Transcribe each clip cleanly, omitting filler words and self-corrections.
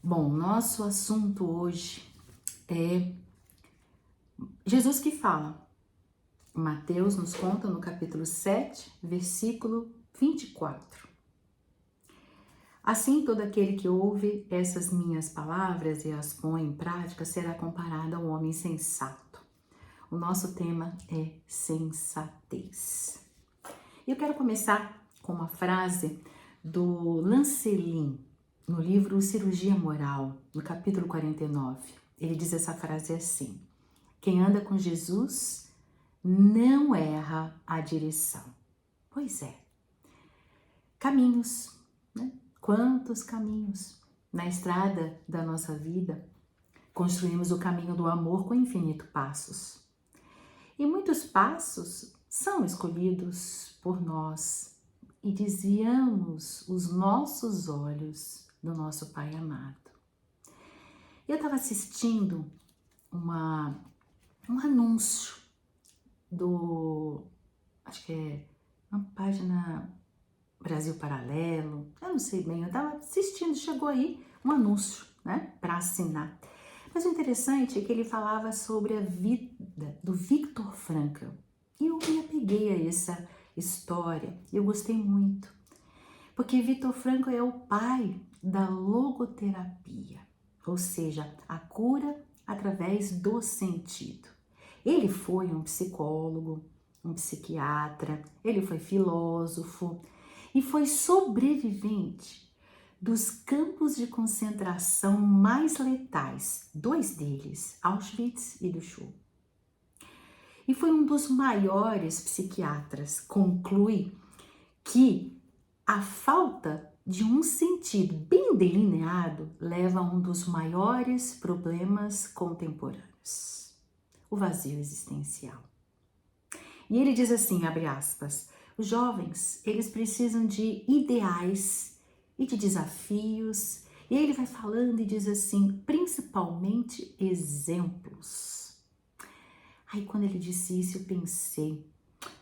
Bom, nosso assunto hoje é Jesus que fala. Mateus nos conta no capítulo 7, versículo 24. Assim, todo aquele que ouve essas minhas palavras e as põe em prática será comparado a um homem sensato. O nosso tema é sensatez. Eu quero começar com uma frase do Lancelin, no livro Cirurgia Moral, no capítulo 49. Ele diz essa frase assim: quem anda com Jesus não erra a direção. Pois é, caminhos, né? Quantos caminhos na estrada da nossa vida. Construímos o caminho do amor com infinitos passos. E muitos passos são escolhidos por nós e desviamos os nossos olhos do nosso Pai amado. Eu estava assistindo um anúncio acho que é uma página Brasil Paralelo, eu não sei bem, eu estava assistindo, chegou aí um anúncio, né, para assinar. Mas o interessante é que ele falava sobre a vida do Viktor Frankl. E eu me apeguei a essa história, eu gostei muito. Porque Viktor Frankl é o pai da logoterapia, ou seja, a cura através do sentido. Ele foi um psicólogo, um psiquiatra, ele foi filósofo e foi sobrevivente dos campos de concentração mais letais, dois deles, Auschwitz e Dachau. E foi um dos maiores psiquiatras, conclui que a falta de um sentido bem delineado leva a um dos maiores problemas contemporâneos, o vazio existencial. E ele diz assim, abre aspas, os jovens, eles precisam de ideais e de desafios. E ele vai falando e diz assim, principalmente exemplos. Aí quando ele disse isso, eu pensei,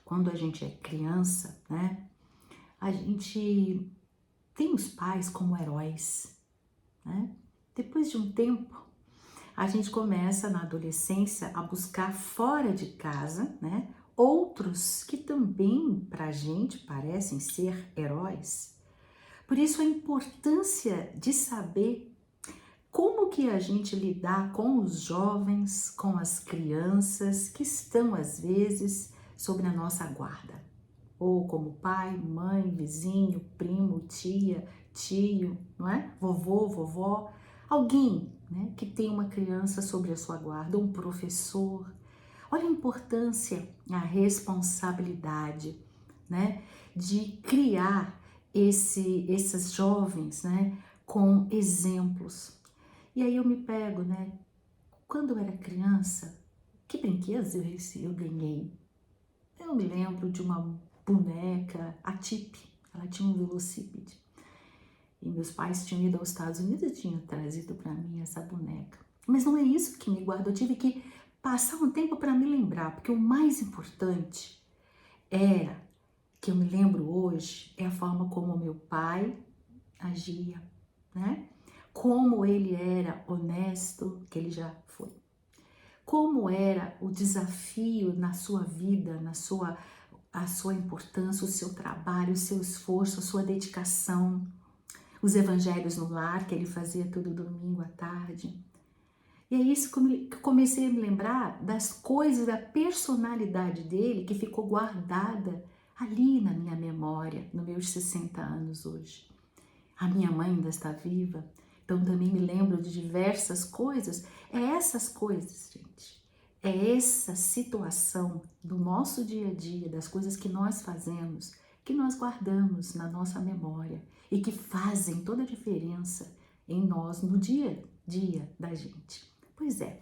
quando a gente é criança, né? A gente tem os pais como heróis, né? Depois de um tempo, a gente começa na adolescência a buscar fora de casa, né? Outros que também pra gente parecem ser heróis. Por isso a importância de saber como que a gente lidar com os jovens, com as crianças que estão às vezes sob a nossa guarda. Ou como pai, mãe, vizinho, primo, tia, tio, não é? Vovô, vovó, alguém, né, que tem uma criança sobre a sua guarda, um professor. Olha a importância, a responsabilidade, né, de criar esses jovens, né, com exemplos. E aí eu me pego, né, quando eu era criança, que brinquedos eu ganhei? Eu me lembro de uma boneca, a Tip, ela tinha um velocípede. E meus pais tinham ido aos Estados Unidos e tinham trazido para mim essa boneca. Mas não é isso que me guarda, eu tive que passar um tempo para me lembrar, porque o mais importante era, que eu me lembro hoje, é a forma como meu pai agia, né? Como ele era honesto, que ele já foi. Como era o desafio na sua vida, a sua importância, o seu trabalho, o seu esforço, a sua dedicação, os evangelhos no lar que ele fazia todo domingo à tarde. E é isso que eu comecei a me lembrar das coisas, da personalidade dele que ficou guardada ali na minha memória, nos meus 60 anos hoje. A minha mãe ainda está viva, então também me lembro de diversas coisas. É essas coisas, gente. É essa situação do nosso dia a dia, das coisas que nós fazemos, que nós guardamos na nossa memória e que fazem toda a diferença em nós no dia a dia da gente. Pois é,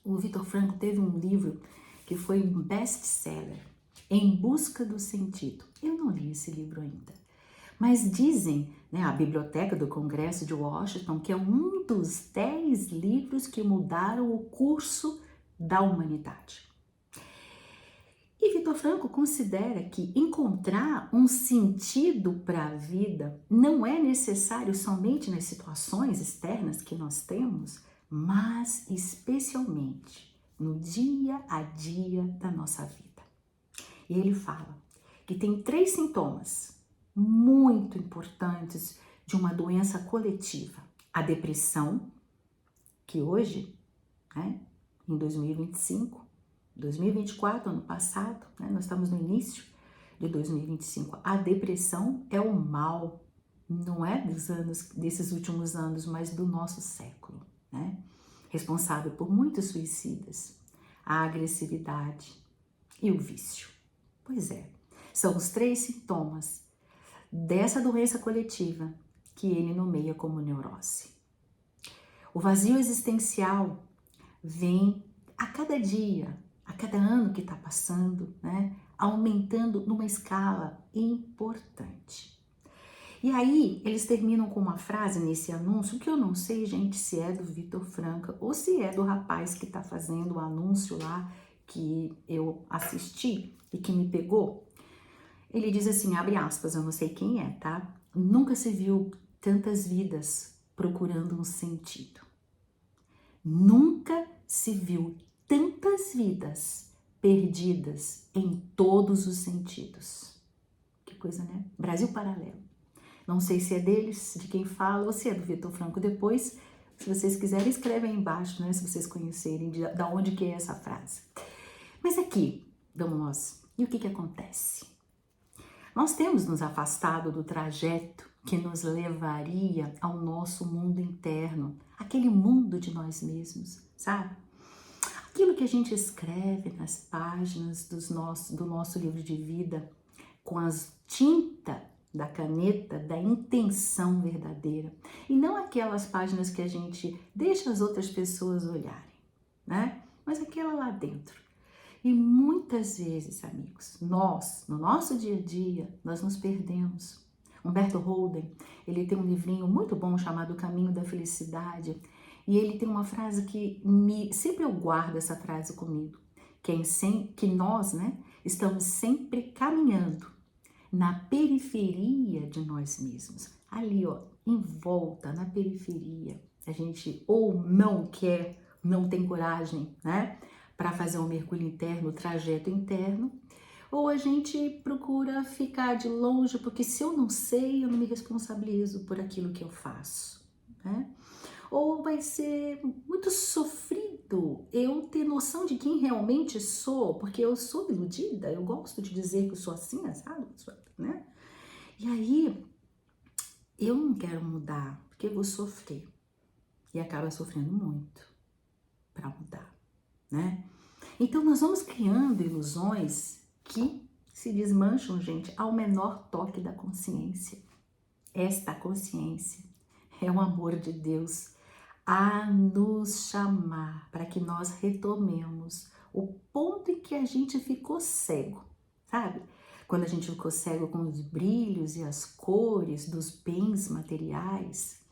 o Viktor Frankl teve um livro que foi um best-seller, Em Busca do Sentido. Eu não li esse livro ainda, mas dizem, né, a Biblioteca do Congresso de Washington, que é um dos 10 livros que mudaram o curso da humanidade. E Vitor Franco considera que encontrar um sentido para a vida não é necessário somente nas situações externas que nós temos, mas especialmente no dia a dia da nossa vida. E ele fala que tem 3 sintomas muito importantes de uma doença coletiva. A depressão, que hoje, né, em 2025, 2024, ano passado, né, nós estamos no início de 2025, a depressão é o mal, não é desses últimos anos, mas do nosso século, né? Responsável por muitos suicidas, a agressividade e o vício. Pois é, são os 3 sintomas dessa doença coletiva que ele nomeia como neurose. O vazio existencial vem a cada dia, a cada ano que está passando, né, aumentando numa escala importante. E aí, eles terminam com uma frase nesse anúncio, que eu não sei, gente, se é do Vitor Franco ou se é do rapaz que está fazendo o anúncio lá, que eu assisti e que me pegou. Ele diz assim, abre aspas, eu não sei quem é, tá? Nunca se viu tantas vidas procurando um sentido. Nunca se viu tantas vidas perdidas em todos os sentidos. Que coisa, né? Brasil Paralelo. Não sei se é deles, de quem fala, ou se é do Vitor Franco. Depois, se vocês quiserem, escrevem aí embaixo, né? Se vocês conhecerem de onde que é essa frase. Mas aqui, vamos nós. E o que acontece? Nós temos nos afastado do trajeto que nos levaria ao nosso mundo interno, aquele mundo de nós mesmos, sabe? Aquilo que a gente escreve nas páginas do nosso livro de vida, com as tinta da caneta, da intenção verdadeira, e não aquelas páginas que a gente deixa as outras pessoas olharem, né? Mas aquela lá dentro. E muitas vezes, amigos, nós, no nosso dia a dia, nós nos perdemos. Humberto Holden, ele tem um livrinho muito bom chamado O Caminho da Felicidade, e ele tem uma frase que sempre eu guardo essa frase comigo, que nós, né, estamos sempre caminhando na periferia de nós mesmos. Ali, ó, em volta, na periferia, a gente ou não quer, não tem coragem, né, para fazer um mergulho interno, trajeto interno, ou a gente procura ficar de longe, porque se eu não sei, eu não me responsabilizo por aquilo que eu faço, né? Ou vai ser muito sofrido eu ter noção de quem realmente sou, porque eu sou iludida, eu gosto de dizer que eu sou assim, sabe? Né? E aí, eu não quero mudar, porque eu vou sofrer. E acaba sofrendo muito para mudar, né? Então, nós vamos criando ilusões que se desmancham, gente, ao menor toque da consciência. Esta consciência é o amor de Deus a nos chamar para que nós retomemos o ponto em que a gente ficou cego, sabe? Quando a gente ficou cego com os brilhos e as cores dos bens materiais.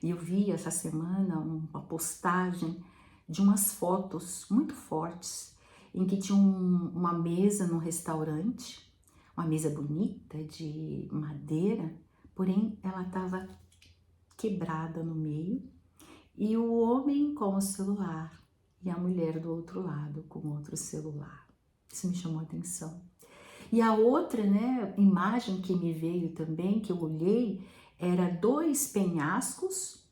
E eu vi essa semana uma postagem de umas fotos muito fortes em que tinha uma mesa num restaurante, uma mesa bonita de madeira, porém ela estava quebrada no meio, e o homem com o celular e a mulher do outro lado com outro celular. Isso me chamou a atenção. E a outra, né, imagem que me veio também, que eu olhei, era 2 penhascos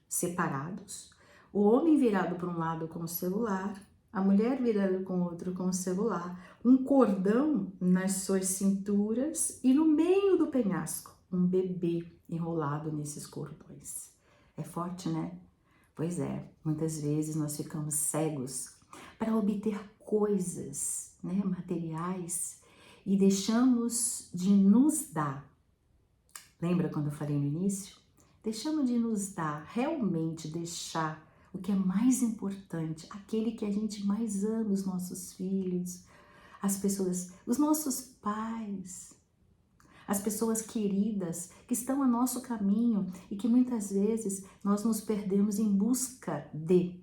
separados, o homem virado para um lado com o celular, a mulher virada com o outro com o celular, um cordão nas suas cinturas e no meio do penhasco, um bebê enrolado nesses cordões. É forte, né? Pois é, muitas vezes nós ficamos cegos para obter coisas, né, materiais, e deixamos de nos dar. Lembra quando eu falei no início? Deixamos de nos dar, realmente deixar o que é mais importante, aquele que a gente mais ama, os nossos filhos, as pessoas, os nossos pais, as pessoas queridas que estão a nosso caminho e que muitas vezes nós nos perdemos em busca de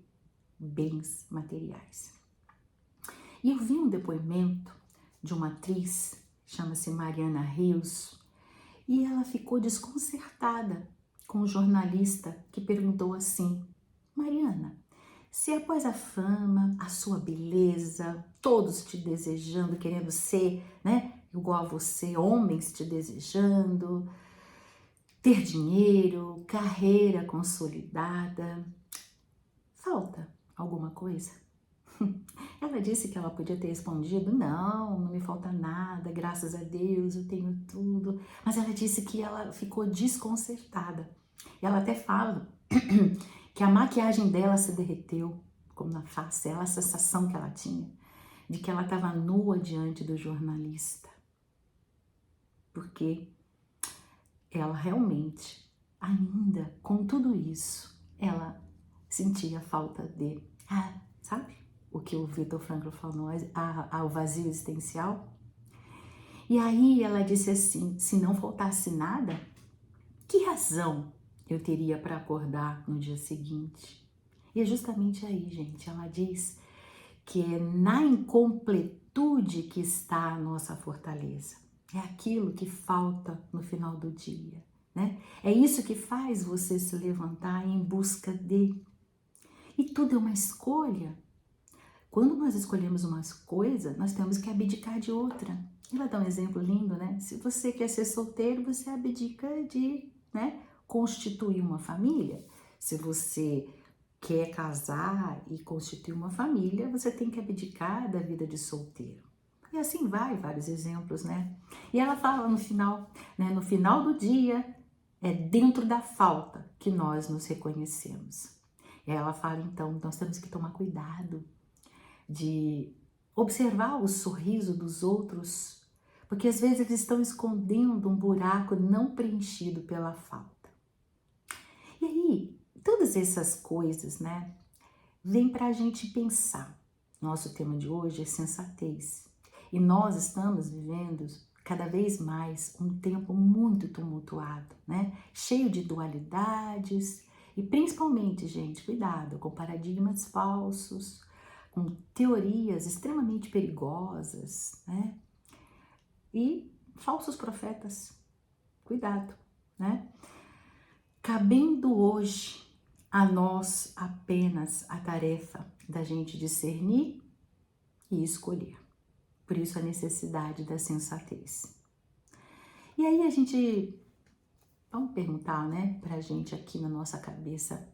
bens materiais. E eu vi um depoimento de uma atriz, chama-se Mariana Rios, e ela ficou desconcertada com o jornalista que perguntou assim: Mariana, se após a fama, a sua beleza, todos te desejando, querendo ser, né, igual a você, homens te desejando, ter dinheiro, carreira consolidada, falta alguma coisa? Ela disse que ela podia ter respondido: não, não me falta nada, graças a Deus, eu tenho tudo. Mas ela disse que ela ficou desconcertada. E ela até fala que a maquiagem dela se derreteu, como na face, ela, a sensação que ela tinha de que ela estava nua diante do jornalista. Porque ela realmente, ainda com tudo isso, ela sentia falta de, sabe? O que o Viktor Frankl falou, o vazio existencial. E aí ela disse assim: se não faltasse nada, que razão eu teria para acordar no dia seguinte? E é justamente aí, gente, ela diz que é na incompletude que está a nossa fortaleza. É aquilo que falta no final do dia, né? É isso que faz você se levantar em busca de. E tudo é uma escolha. Quando nós escolhemos uma coisa, nós temos que abdicar de outra. Ela dá um exemplo lindo, né? Se você quer ser solteiro, você abdica de, né, constituir uma família. Se você quer casar e constituir uma família, você tem que abdicar da vida de solteiro. E assim vai, vários exemplos, né? E ela fala no final, né? No final do dia, é dentro da falta que nós nos reconhecemos. E ela fala, então, nós temos que tomar cuidado de observar o sorriso dos outros, porque às vezes eles estão escondendo um buraco não preenchido pela falta. E aí, todas essas coisas, né, vêm para a gente pensar. Nosso tema de hoje é sensatez. E nós estamos vivendo cada vez mais um tempo muito tumultuado, né, cheio de dualidades e principalmente, gente, cuidado com paradigmas falsos, com teorias extremamente perigosas, né? E falsos profetas. Cuidado, né? Cabendo hoje a nós apenas a tarefa da gente discernir e escolher. Por isso a necessidade da sensatez. E aí a gente, vamos perguntar, né, pra gente aqui na nossa cabeça,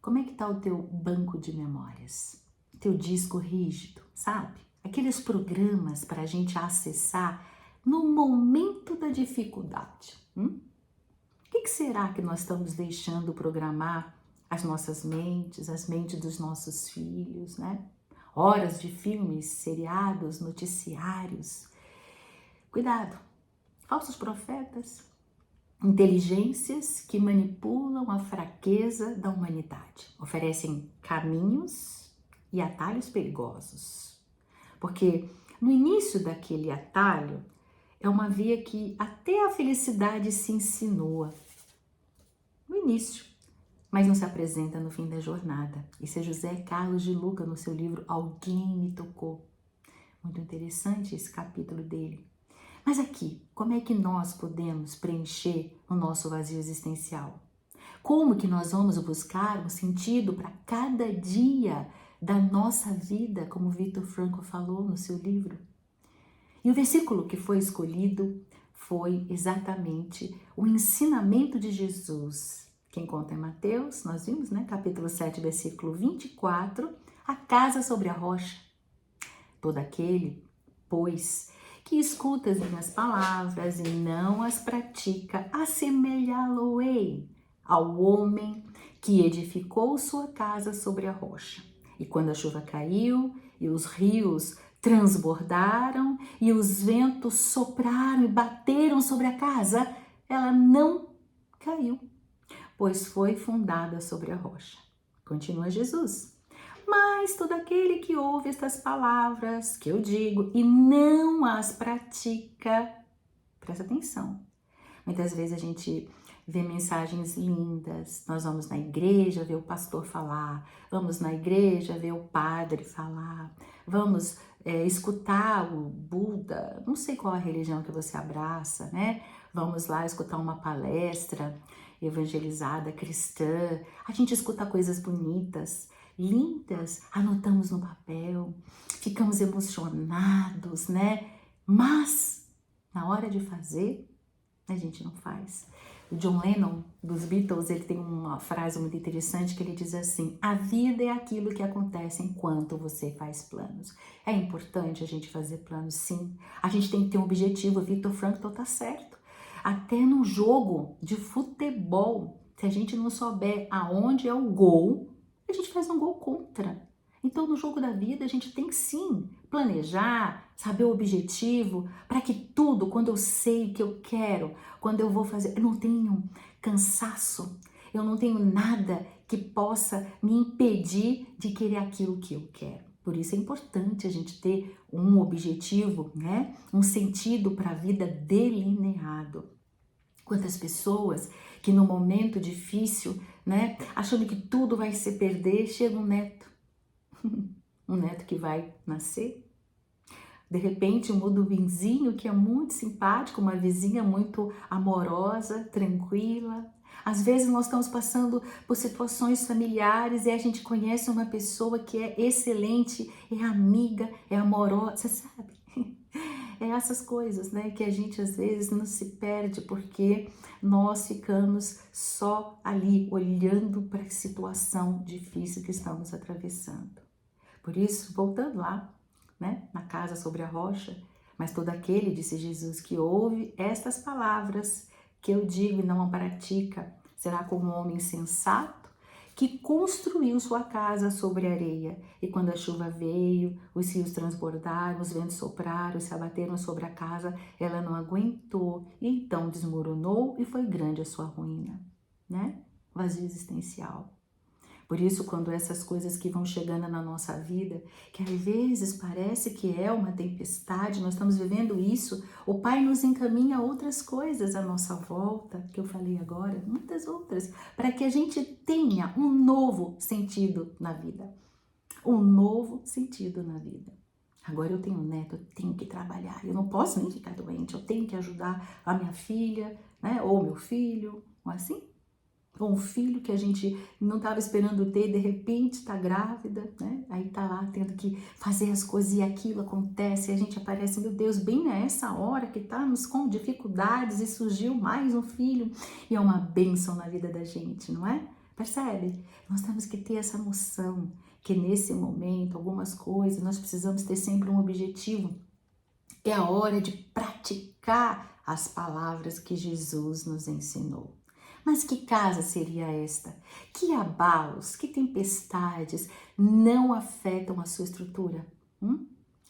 como é que tá o teu banco de memórias? Teu disco rígido, sabe? Aqueles programas para a gente acessar no momento da dificuldade. O que será que nós estamos deixando programar as nossas mentes, as mentes dos nossos filhos, né? Horas de filmes, seriados, noticiários. Cuidado, falsos profetas, inteligências que manipulam a fraqueza da humanidade, oferecem caminhos e atalhos perigosos. Porque no início daquele atalho é uma via que até a felicidade se insinua. No início, mas não se apresenta no fim da jornada. Isso é José Carlos de Luca no seu livro Alguém Me Tocou. Muito interessante esse capítulo dele. Mas aqui, como é que nós podemos preencher o nosso vazio existencial? Como que nós vamos buscar um sentido para cada dia da nossa vida, como Viktor Frankl falou no seu livro? E o versículo que foi escolhido foi exatamente o ensinamento de Jesus. Quem conta é Mateus, nós vimos, né? Capítulo 7, versículo 24, a casa sobre a rocha. Todo aquele, pois, que escuta as minhas palavras e não as pratica, assemelhá-lo-ei ao homem que edificou sua casa sobre a rocha. E quando a chuva caiu e os rios transbordaram e os ventos sopraram e bateram sobre a casa, ela não caiu, pois foi fundada sobre a rocha. Continua Jesus. Mas todo aquele que ouve estas palavras que eu digo e não as pratica, presta atenção. Muitas vezes a gente vê mensagens lindas, nós vamos na igreja ver o pastor falar, vamos na igreja ver o padre falar, vamos escutar o Buda, não sei qual a religião que você abraça, né? Vamos lá escutar uma palestra evangelizada cristã, a gente escuta coisas bonitas, lindas, anotamos no papel, ficamos emocionados, né? Mas na hora de fazer, a gente não faz. O John Lennon, dos Beatles, ele tem uma frase muito interessante que ele diz assim: a vida é aquilo que acontece enquanto você faz planos. É importante a gente fazer planos, sim. A gente tem que ter um objetivo. O Viktor Frankl tá certo. Até no jogo de futebol, se a gente não souber aonde é o gol, a gente faz um gol contra. Então, no jogo da vida, a gente tem que sim planejar, saber o objetivo, para que tudo, quando eu sei o que eu quero, quando eu vou fazer, eu não tenho cansaço, eu não tenho nada que possa me impedir de querer aquilo que eu quero. Por isso é importante a gente ter um objetivo, né? Um sentido para a vida delineado. Quantas pessoas que no momento difícil, né, achando que tudo vai se perder, chega um neto. Um neto que vai nascer. De repente muda o vizinho que é muito simpático, uma vizinha muito amorosa, tranquila. Às vezes nós estamos passando por situações familiares e a gente conhece uma pessoa que é excelente, é amiga, é amorosa, você sabe? É essas coisas, né, que a gente às vezes não se perde porque nós ficamos só ali olhando para a situação difícil que estamos atravessando. Por isso, voltando lá, né, na casa sobre a rocha, mas todo aquele, disse Jesus, que ouve estas palavras que eu digo e não a pratica, será como um homem sensato que construiu sua casa sobre a areia. E quando a chuva veio, os rios transbordaram, os ventos sopraram, se abateram sobre a casa, ela não aguentou, e então desmoronou e foi grande a sua ruína, né? Vazio existencial. Por isso, quando essas coisas que vão chegando na nossa vida, que às vezes parece que é uma tempestade, nós estamos vivendo isso, o Pai nos encaminha outras coisas à nossa volta, que eu falei agora, muitas outras, para que a gente tenha um novo sentido na vida. Um novo sentido na vida. Agora eu tenho um neto, eu tenho que trabalhar, eu não posso nem ficar doente, eu tenho que ajudar a minha filha, né, ou meu filho, ou assim. Ou um filho que a gente não estava esperando ter, de repente está grávida, né? Aí tá lá tendo que fazer as coisas e aquilo acontece, e a gente aparece, meu Deus, bem nessa hora que estamos com dificuldades e surgiu mais um filho, e é uma bênção na vida da gente, não é? Percebe? Nós temos que ter essa noção que nesse momento, algumas coisas, nós precisamos ter sempre um objetivo. É a hora de praticar as palavras que Jesus nos ensinou. Mas que casa seria esta? Que abalos, que tempestades não afetam a sua estrutura?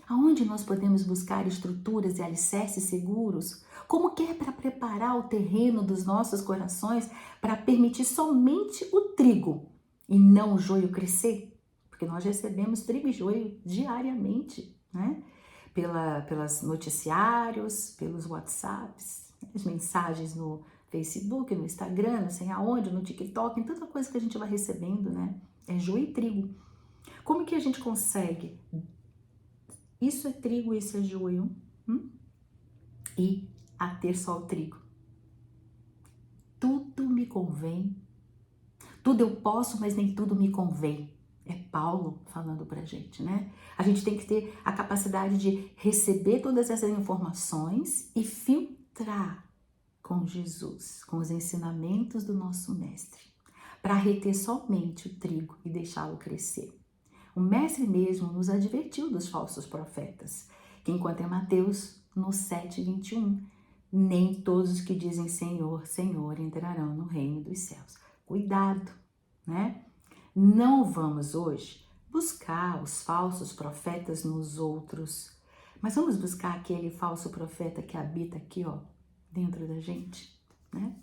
Aonde nós podemos buscar estruturas e alicerces seguros? Como que é para preparar o terreno dos nossos corações para permitir somente o trigo e não o joio crescer? Porque nós recebemos trigo e joio diariamente, né? Pelas noticiários, pelos WhatsApps, as mensagens no Facebook, no Instagram, não sei aonde, no TikTok, em tanta coisa que a gente vai recebendo, né? É joio e trigo. Como que a gente consegue? Isso é trigo, isso é joio. E a ter só o trigo. Tudo me convém. Tudo eu posso, mas nem tudo me convém. É Paulo falando pra gente, né? A gente tem que ter a capacidade de receber todas essas informações e filtrar com Jesus, com os ensinamentos do nosso mestre, para reter somente o trigo e deixá-lo crescer. O mestre mesmo nos advertiu dos falsos profetas, que enquanto é Mateus, no 7:21, nem todos os que dizem Senhor, Senhor entrarão no reino dos céus. Cuidado, né? Não vamos hoje buscar os falsos profetas nos outros, mas vamos buscar aquele falso profeta que habita aqui, ó, dentro da gente, né?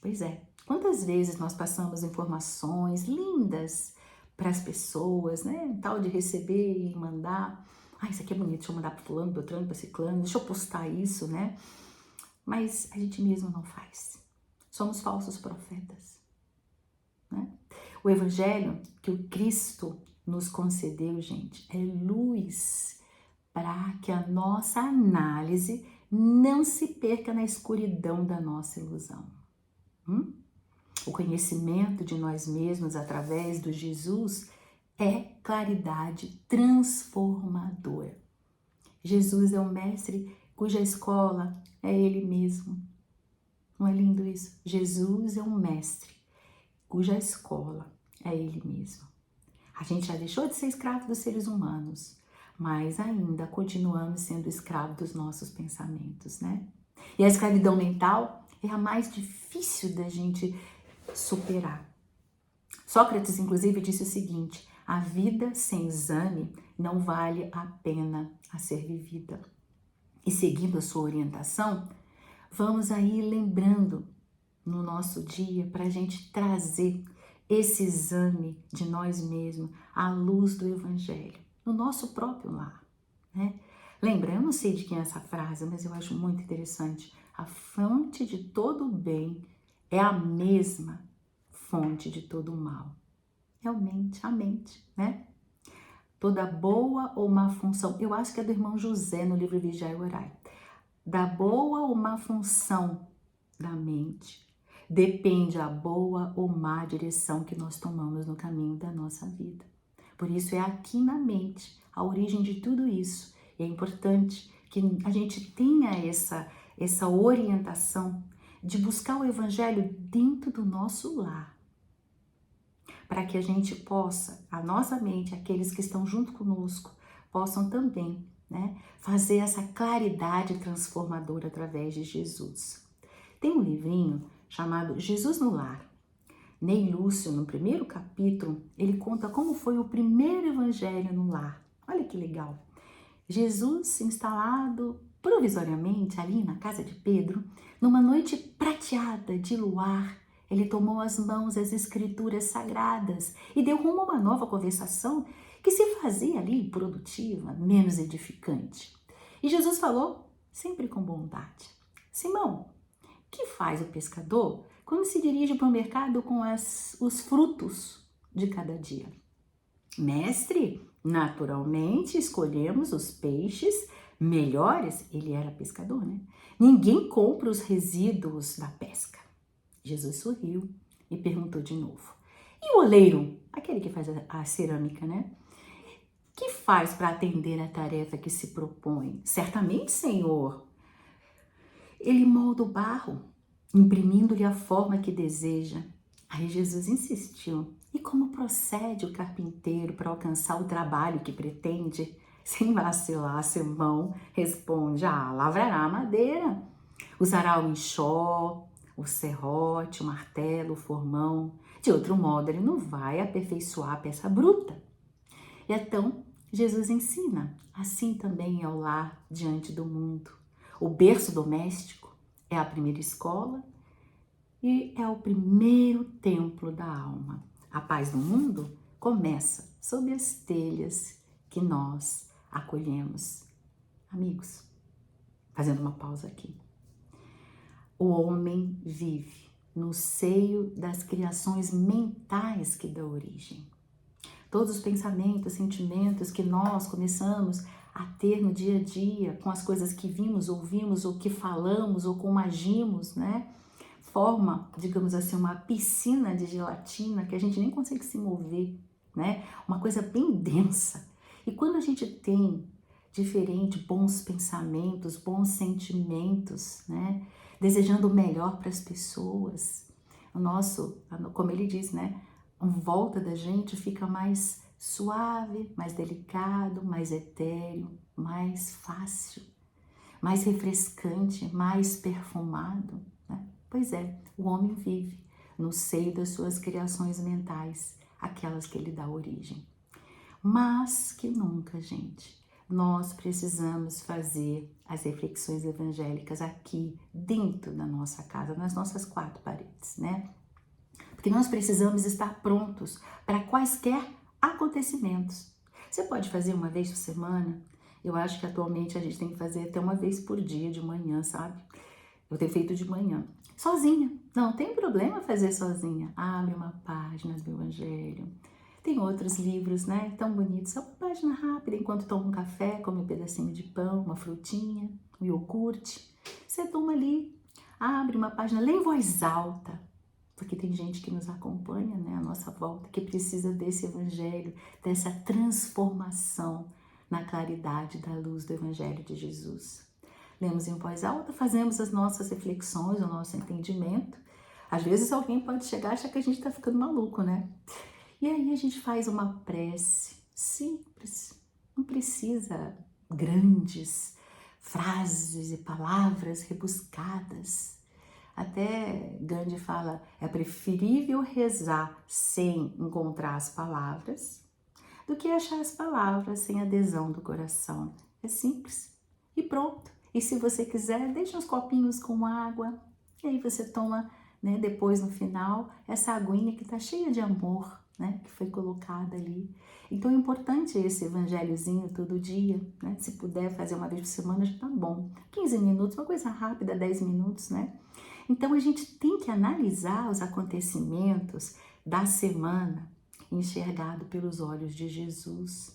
Pois é. Quantas vezes nós passamos informações lindas para as pessoas, né? Tal de receber e mandar. Ah, isso aqui é bonito, deixa eu mandar para fulano, beltrano, para ciclano, deixa eu postar isso, né? Mas a gente mesmo não faz. Somos falsos profetas, né? O evangelho que o Cristo nos concedeu, gente, é luz para que a nossa análise não se perca na escuridão da nossa ilusão. O conhecimento de nós mesmos através do Jesus é claridade transformadora. Jesus é um mestre cuja escola é Ele mesmo. Não é lindo isso? Jesus é um mestre cuja escola é Ele mesmo. A gente já deixou de ser escravo dos seres humanos, mas ainda continuamos sendo escravo dos nossos pensamentos, né? E a escravidão mental é a mais difícil da gente superar. Sócrates, inclusive, disse o seguinte: a vida sem exame não vale a pena a ser vivida. E seguindo a sua orientação, vamos aí lembrando no nosso dia para a gente trazer esse exame de nós mesmos à luz do Evangelho, no nosso próprio lar, né? Lembra, eu não sei de quem é essa frase, mas eu acho muito interessante. A fonte de todo o bem é a mesma fonte de todo o mal. Realmente, a mente, né? Toda boa ou má função, eu acho que é do irmão José no livro Vigiai e Orai. Da boa ou má função da mente depende a boa ou má direção que nós tomamos no caminho da nossa vida. Por isso é aqui na mente a origem de tudo isso. E é importante que a gente tenha essa orientação de buscar o Evangelho dentro do nosso lar, para que a gente possa, a nossa mente, aqueles que estão junto conosco, possam também, né, fazer essa claridade transformadora através de Jesus. Tem um livrinho chamado Jesus no Lar. Ney Lúcio, no primeiro capítulo, ele conta como foi o primeiro evangelho no lar. Olha que legal. Jesus instalado provisoriamente ali na casa de Pedro, numa noite prateada de luar, ele tomou às mãos as escrituras sagradas e deu rumo a uma nova conversação que se fazia ali produtiva, menos edificante. E Jesus falou, sempre com bondade: Simão, que faz o pescador quando se dirige para o mercado com os frutos de cada dia? Mestre, naturalmente escolhemos os peixes melhores. Ele era pescador, né? Ninguém compra os resíduos da pesca. Jesus sorriu e perguntou de novo: e o oleiro, aquele que faz a cerâmica, né? Que faz para atender a tarefa que se propõe? Certamente, Senhor, ele molda o barro, imprimindo-lhe a forma que deseja. Aí Jesus insistiu: e como procede o carpinteiro para alcançar o trabalho que pretende? Sem vacilar, Simão responde: lavrará a madeira, usará o enxó, o serrote, o martelo, o formão. De outro modo, ele não vai aperfeiçoar a peça bruta. E então, Jesus ensina: assim também é o lar diante do mundo. O berço doméstico é a primeira escola e é o primeiro templo da alma. A paz do mundo começa sob as telhas que nós acolhemos. Amigos, fazendo uma pausa aqui. O homem vive no seio das criações mentais que dá origem. Todos os pensamentos, sentimentos que nós começamos a ter no dia a dia, com as coisas que vimos, ouvimos, ou que falamos, ou como agimos, né? Forma, digamos assim, uma piscina de gelatina que a gente nem consegue se mover, né? Uma coisa bem densa. E quando a gente tem diferente, bons pensamentos, bons sentimentos, né? Desejando o melhor para as pessoas, o nosso, como ele diz, né? Em volta da gente fica mais suave, mais delicado, mais etéreo, mais fácil, mais refrescante, mais perfumado, né? Pois é, o homem vive no seio das suas criações mentais, aquelas que ele dá origem. Mas que nunca, gente, nós precisamos fazer as reflexões evangélicas aqui dentro da nossa casa, nas nossas quatro paredes, né? Porque nós precisamos estar prontos para quaisquer acontecimentos. Você pode fazer uma vez por semana. Eu acho que atualmente a gente tem que fazer até uma vez por dia de manhã, sabe? Eu tenho feito de manhã, sozinha. Não tem problema fazer sozinha. Abre uma página do Evangelho. Tem outros livros, né, tão bonitos. É uma página rápida, enquanto toma um café, come um pedacinho de pão, uma frutinha, um iogurte. Você toma ali, abre uma página, lê em voz alta, porque tem gente que nos acompanha, né, à nossa volta, que precisa desse evangelho, dessa transformação na claridade da luz do evangelho de Jesus. Lemos em voz alta, fazemos as nossas reflexões, o nosso entendimento. Às vezes alguém pode chegar e achar que a gente está ficando maluco, né? E aí a gente faz uma prece simples, não precisa grandes frases e palavras rebuscadas. Até Gandhi fala, é preferível rezar sem encontrar as palavras do que achar as palavras sem adesão do coração. É simples e pronto. E se você quiser, deixa uns copinhos com água e aí você toma, né, depois no final, essa aguinha que está cheia de amor, né, que foi colocada ali. Então é importante esse evangelhozinho todo dia, né? Se puder fazer uma vez por semana já tá bom. 15 minutos, uma coisa rápida, 10 minutos, né? Então a gente tem que analisar os acontecimentos da semana enxergado pelos olhos de Jesus.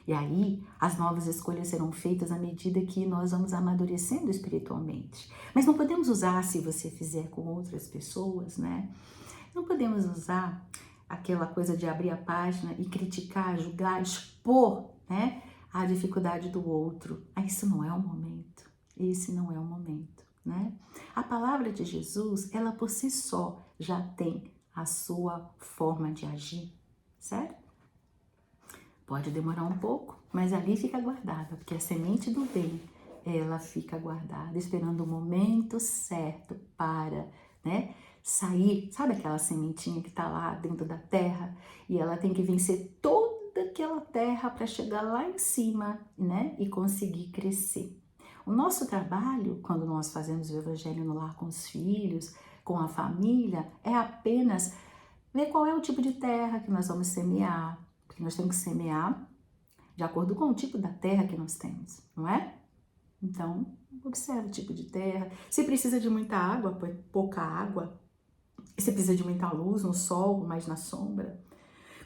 E aí, as novas escolhas serão feitas à medida que nós vamos amadurecendo espiritualmente. Mas não podemos usar se você fizer com outras pessoas, né? Não podemos usar aquela coisa de abrir a página e criticar, julgar, expor, né, a dificuldade do outro. Isso não é o momento. Esse não é o momento, né? A palavra de Jesus, ela por si só já tem a sua forma de agir, certo? Pode demorar um pouco, mas ali fica guardada, porque a semente do bem, ela fica guardada, esperando o momento certo para, né, sair. Sabe aquela sementinha que está lá dentro da terra e ela tem que vencer toda aquela terra para chegar lá em cima, né, e conseguir crescer. O nosso trabalho, quando nós fazemos o evangelho no lar com os filhos, com a família, é apenas ver qual é o tipo de terra que nós vamos semear, porque nós temos que semear de acordo com o tipo da terra que nós temos, não é? Então, observe o tipo de terra. Se precisa de muita água, põe pouca água. Se precisa de muita luz no sol, mais na sombra.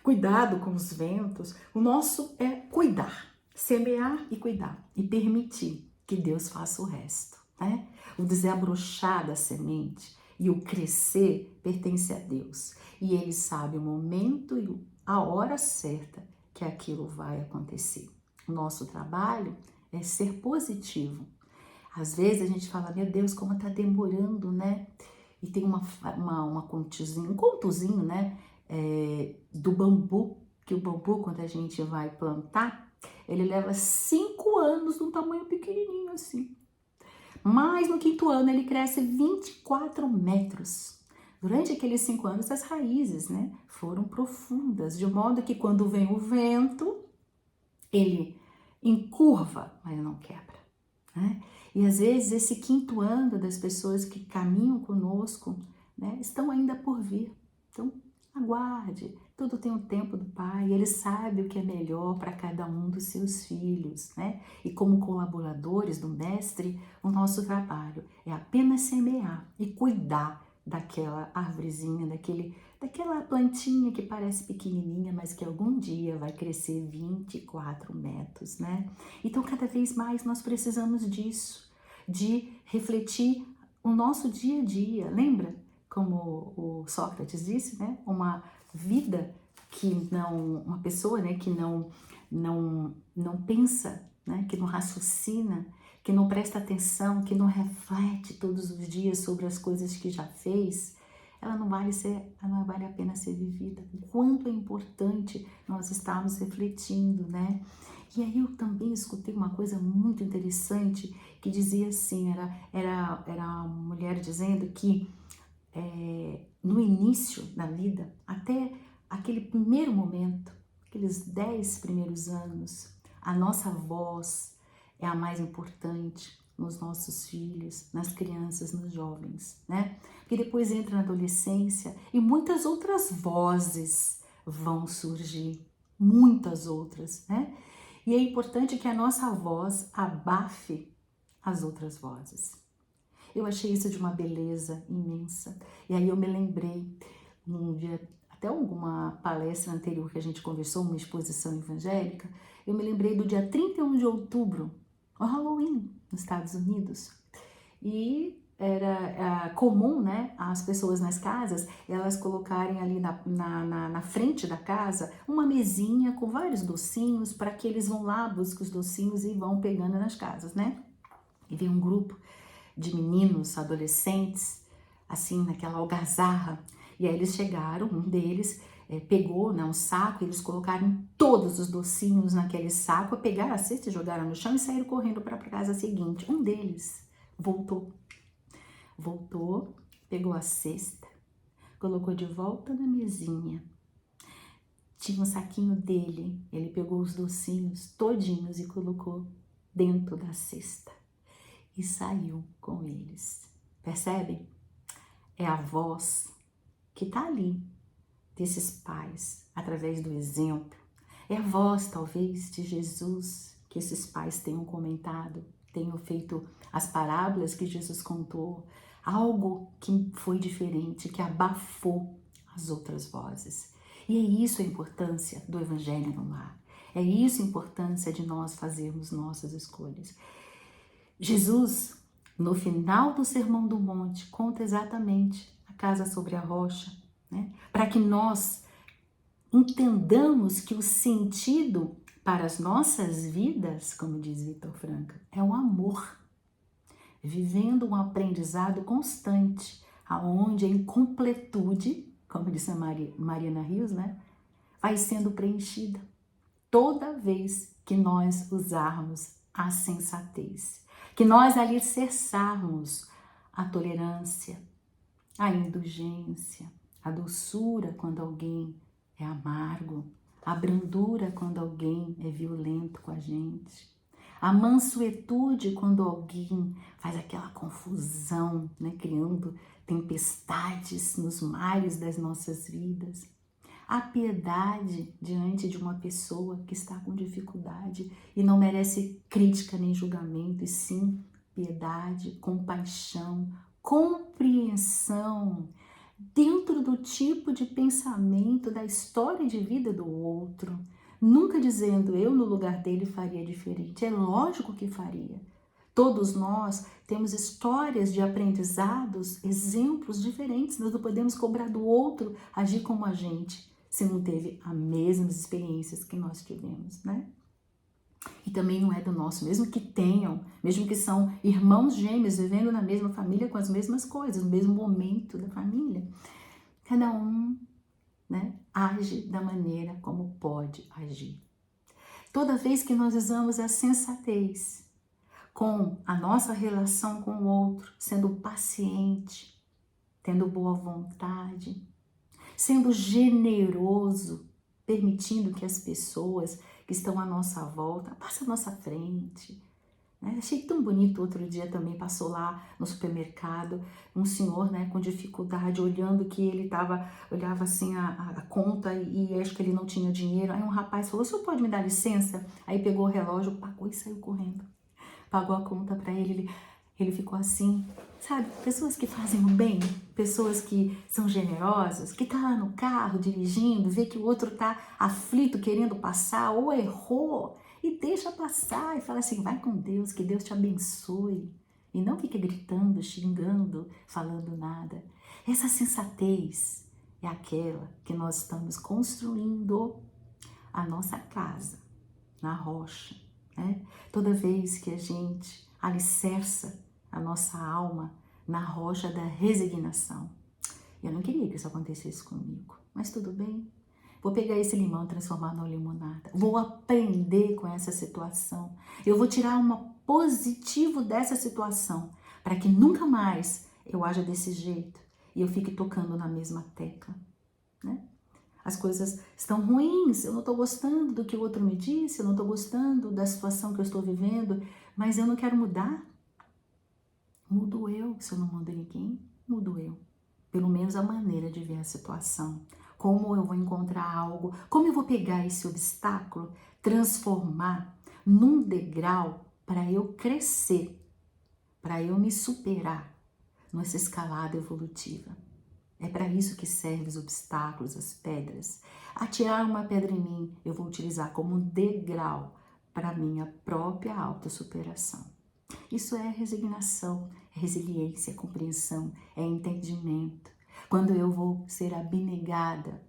Cuidado com os ventos. O nosso é cuidar, semear e cuidar. E permitir que Deus faça o resto, né? O desabrochar da semente e o crescer pertence a Deus. E Ele sabe o momento e a hora certa que aquilo vai acontecer. O nosso trabalho é ser positivo. Às vezes a gente fala, meu Deus, como tá demorando, né? E tem um contozinho, né? Do bambu, que o bambu, quando a gente vai plantar, ele leva 5 anos num tamanho pequenininho assim. Mas no 5º ano ele cresce 24 metros. Durante aqueles 5 anos as raízes, né, foram profundas, de modo que quando vem o vento, ele encurva, mas não quebra, né? E às vezes esse 5º ano das pessoas que caminham conosco, né, estão ainda por vir. Então aguarde, tudo tem o tempo do Pai, Ele sabe o que é melhor para cada um dos seus filhos, né? E como colaboradores do Mestre, o nosso trabalho é apenas semear e cuidar daquela árvorezinha, daquela plantinha que parece pequenininha, mas que algum dia vai crescer 24 metros, né? Então, cada vez mais nós precisamos disso, de refletir o nosso dia a dia. Lembra como o Sócrates disse, né? Uma vida que não, uma pessoa, né, que não pensa, né, que não raciocina, que não presta atenção, que não reflete todos os dias sobre as coisas que já fez, ela não vale a pena ser vivida. O quanto é importante nós estarmos refletindo, né? E aí eu também escutei uma coisa muito interessante que dizia assim, era uma mulher dizendo que no início da vida, até aquele primeiro momento, aqueles 10 primeiros anos, a nossa voz é a mais importante nos nossos filhos, nas crianças, nos jovens, né? Porque depois entra na adolescência e muitas outras vozes vão surgir, muitas outras, né? E é importante que a nossa voz abafe as outras vozes. Eu achei isso de uma beleza imensa. E aí eu me lembrei, um dia até alguma palestra anterior que a gente conversou, uma exposição evangélica, eu me lembrei do dia 31 de outubro, o Halloween, nos Estados Unidos. E era comum, né, as pessoas nas casas, elas colocarem ali na frente da casa uma mesinha com vários docinhos para que eles vão lá, buscam os docinhos e vão pegando nas casas, né? E veio um grupo de meninos, adolescentes, assim, naquela algazarra. E aí eles chegaram, um deles pegou, né, um saco, eles colocaram todos os docinhos naquele saco, pegaram a cesta e jogaram no chão e saíram correndo para a casa seguinte. Um deles voltou, pegou a cesta, colocou de volta na mesinha. Tinha um saquinho dele, ele pegou os docinhos todinhos e colocou dentro da cesta e saiu com eles. Percebem? É a voz que está ali, desses pais, através do exemplo. É a voz, talvez, de Jesus, que esses pais tenham comentado, tenham feito as parábolas que Jesus contou, algo que foi diferente, que abafou as outras vozes. E é isso a importância do Evangelho no lar. É isso a importância de nós fazermos nossas escolhas. Jesus, no final do Sermão do Monte, conta exatamente a casa sobre a rocha, né? Para que nós entendamos que o sentido para as nossas vidas, como diz Vitor Frankl, é o amor, vivendo um aprendizado constante, aonde a incompletude, como disse a Mariana Rios, né, vai sendo preenchida toda vez que nós usarmos a sensatez, que nós alicerçarmos a tolerância, a indulgência, a doçura quando alguém é amargo, a brandura quando alguém é violento com a gente, a mansuetude quando alguém faz aquela confusão, né, criando tempestades nos mares das nossas vidas, a piedade diante de uma pessoa que está com dificuldade e não merece crítica nem julgamento, e sim piedade, compaixão, compreensão, dentro do tipo de pensamento, da história de vida do outro, nunca dizendo eu no lugar dele faria diferente. É lógico que faria. Todos nós temos histórias de aprendizados, exemplos diferentes. Nós não podemos cobrar do outro agir como a gente, se não teve as mesmas experiências que nós tivemos, né? E também não é do nosso, mesmo que tenham, mesmo que são irmãos gêmeos vivendo na mesma família com as mesmas coisas, no mesmo momento da família. Cada um, né, age da maneira como pode agir. Toda vez que nós usamos a sensatez com a nossa relação com o outro, sendo paciente, tendo boa vontade, sendo generoso, permitindo que as pessoas que estão à nossa volta passem à nossa frente. Achei tão bonito, outro dia também passou lá no supermercado, um senhor, né, com dificuldade, olhando que ele olhava assim a conta e acho que ele não tinha dinheiro. Aí um rapaz falou, o senhor pode me dar licença? Aí pegou o relógio, pagou e saiu correndo. Pagou a conta para ele, ele ficou assim, sabe? Pessoas que fazem o bem, pessoas que são generosas, que tá lá no carro dirigindo, vê que o outro tá aflito querendo passar ou errou e deixa passar e fala assim, vai com Deus, que Deus te abençoe. E não fica gritando, xingando, falando nada. Essa sensatez é aquela que nós estamos construindo a nossa casa na rocha, né? Toda vez que a gente alicerça a nossa alma na rocha da resignação. Eu não queria que isso acontecesse comigo, mas tudo bem. Vou pegar esse limão e transformar numa limonada. Vou aprender com essa situação. Eu vou tirar um positivo dessa situação para que nunca mais eu haja desse jeito e eu fique tocando na mesma tecla, né? As coisas estão ruins, eu não estou gostando do que o outro me disse, eu não estou gostando da situação que eu estou vivendo, mas eu não quero mudar. Mudo eu, se eu não mudo ninguém, mudo eu. Pelo menos a maneira de ver a situação. Como eu vou encontrar algo, como eu vou pegar esse obstáculo, transformar num degrau para eu crescer, para eu me superar nessa escalada evolutiva. É para isso que servem os obstáculos, as pedras. Atirar uma pedra em mim, eu vou utilizar como um degrau para minha própria autossuperação. Isso é resignação, é resiliência, é compreensão, é entendimento. Quando eu vou ser abnegada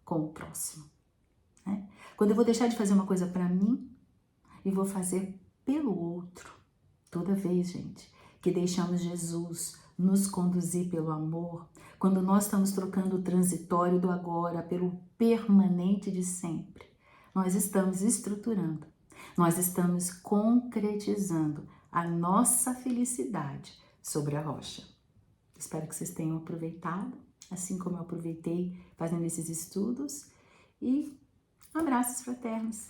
com o próximo, né? Quando eu vou deixar de fazer uma coisa para mim e vou fazer pelo outro. Toda vez, gente, que deixamos Jesus nos conduzir pelo amor, quando nós estamos trocando o transitório do agora pelo permanente de sempre, nós estamos estruturando, nós estamos concretizando a nossa felicidade sobre a rocha. Espero que vocês tenham aproveitado, assim como eu aproveitei fazendo esses estudos, e abraços fraternos.